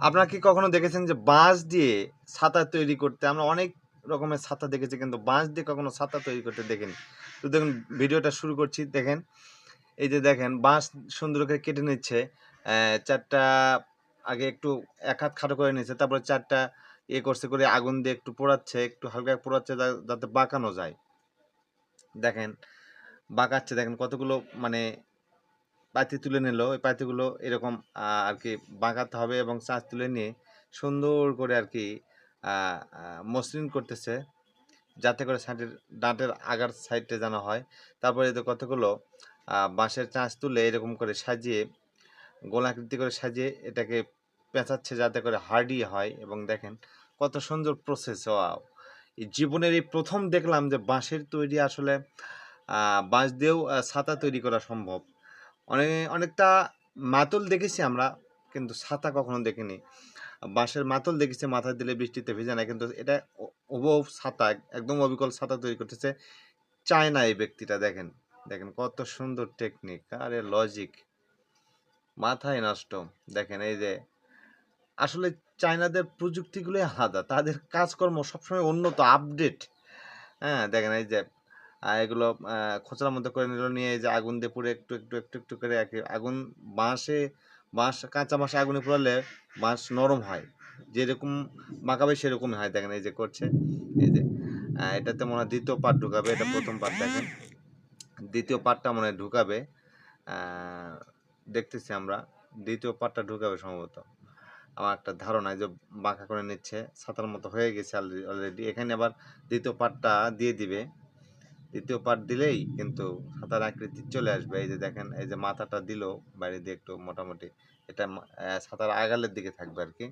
আপনারা কি কখনো দেখেছেন যে বাঁশ দিয়ে ছাতা তৈরি করতে? আমরা অনেক রকমের ছাতা দেখেছি, কিন্তু বাঁশ দিয়ে কখনো ছাতা তৈরি করতে দেখিনি। তো দেখুন, ভিডিওটা শুরু করছি। দেখেন, এই যে দেখেন, বাঁশ সুন্দর করে কেটে নিচ্ছে। ৪টা আগে একটু এক হাত খাটো করে নিচ্ছে, তারপরে ৪টা করছে করে আগুন দিয়ে একটু পোড়াচ্ছে, একটু হালকা পোড়াচ্ছে যাতে বাঁকানো যায়। দেখেন, বাঁকাচ্ছে, দেখেন কতগুলো মানে পাতি তুলে নিল। ওই পাতিগুলো এরকম আর কি বাঁকাতে হবে, এবং চাঁচ তুলে নিয়ে সুন্দর করে আর কি মসৃণ করতেছে, যাতে করে সাইডের ডাঁটের আগার সাইডটা যেন হয়। তারপরে এতে কতগুলো বাঁশের চাঁচ তুলে এরকম করে সাজিয়ে, গোলাকৃতি করে সাজিয়ে এটাকে পেঁচাচ্ছে যাতে করে হার্ডি হয়। এবং দেখেন কত সুন্দর প্রসেস। ওয়াও! এই জীবনের এই প্রথম দেখলাম যে বাঁশের তৈরি আসলে বাঁশ দিয়েও ছাতা তৈরি করা সম্ভব। অনেকটা মাতুল দেখেছি আমরা, কিন্তু ছাতা কখনো দেখিনি। বাঁশের মাতুল দেখেছি, মাথায় দিলে বৃষ্টিতে ভিজে না, কিন্তু এটা হুবহু ছাতা, একদম অবিকল ছাতা তৈরি করতেছে চায়না এই ব্যক্তিটা। দেখেন, দেখেন কত সুন্দর টেকনিক, আরে লজিক, মাথায় নষ্ট। দেখেন এই যে আসলে চায়নাদের প্রযুক্তিগুলোই আলাদা, তাদের কাজকর্ম সবসময় উন্নত, আপডেট। হ্যাঁ, দেখেন এই যে এগুলো খোঁচার মধ্যে করে নিল, নিয়ে এই যে আগুন দিয়ে পুড়ে একটু একটু একটু একটু করে আর কি আগুন, বাঁশ কাঁচা বাঁশে আগুনে পোড়ালে বাঁশ নরম হয়, যেরকম মাখাবে সেরকমই হয়। দেখেন এই যে করছে, এই যে এটাতে মনে হয় দ্বিতীয় পার্ট ঢুকাবে, এটা প্রথম পার্ট। দেখেন দ্বিতীয় পার্টটা মনে হয় ঢুকাবে, দেখতেছি আমরা দ্বিতীয় পার্টটা ঢুকাবে সম্ভবত, আমার একটা ধারণা। যে বাঁকা করে নিচ্ছে, ছাতার মতো হয়ে গেছে অলরেডি। এখানে আবার দ্বিতীয় পার্টটা দিয়ে দিবে। দ্বিতীয় পার্ট দিলেই কিন্তু ছাতার আকৃতি চলে আসবে। এই যে দেখেন, এই যে মাথাটা দিল বাইরে দিয়ে একটু মোটামুটি, এটা ছাতার আগালের দিকে থাকবে আর কি।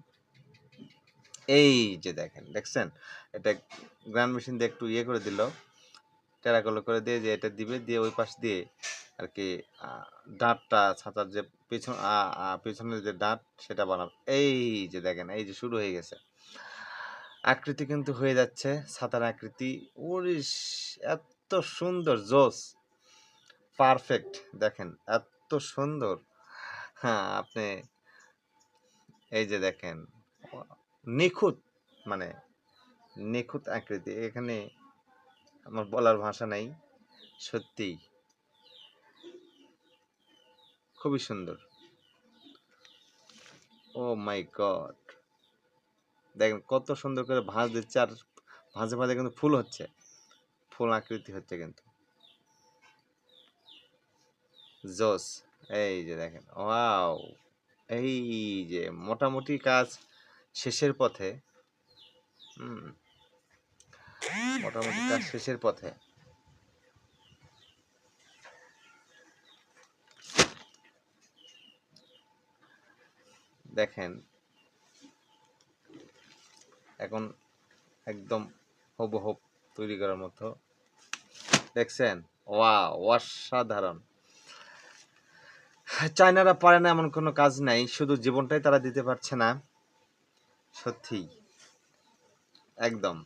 এই যে দেখেন, দেখছেন, এটা গ্রাইন্ড মেশিন দিয়ে একটু করে দিল, টেরাকল করে দিয়ে, যে এটা দিবে, দিয়ে ওই পাশ দিয়ে আর কি ডাঁটটা, ছাতার যে পেছনের যে ডাঁট সেটা বানাবে। এই যে দেখেন, এই যে শুরু হয়ে গেছে, আকৃতি কিন্তু হয়ে যাচ্ছে ছাতার আকৃতি। ওরিস, এত সুন্দর, জোস, পারফেক্ট। দেখেন এত সুন্দর। হ্যাঁ, আপনি এই যে দেখেন, নিখুঁত, মানে নিখুঁত আকৃতি। এখানে আমার বলার ভাষা নাই, সত্যিই খুবই সুন্দর। ও মাই গড! দেখেন কত সুন্দর করে ভাঁজ দিচ্ছে, আর ভাঁজে ভাঁজে কিন্তু ফুল হচ্ছে, ফুল আকৃতি হচ্ছে কিন্তু জোস। এই যে দেখেন, ওয়াও! এই যে মোটামুটি কাজ শেষের পথে। মোটামুটি কাজ শেষের পথে। দেখেন এখন একদম হুবহু তৈরি করার মতো, দেখছেন? ওয়াও! অসাধারণ। চায়নারা পারে না এমন কোনো কাজ নাই, শুধু জীবনটাই তারা দিতে পারছে না। সত্যিই, একদম।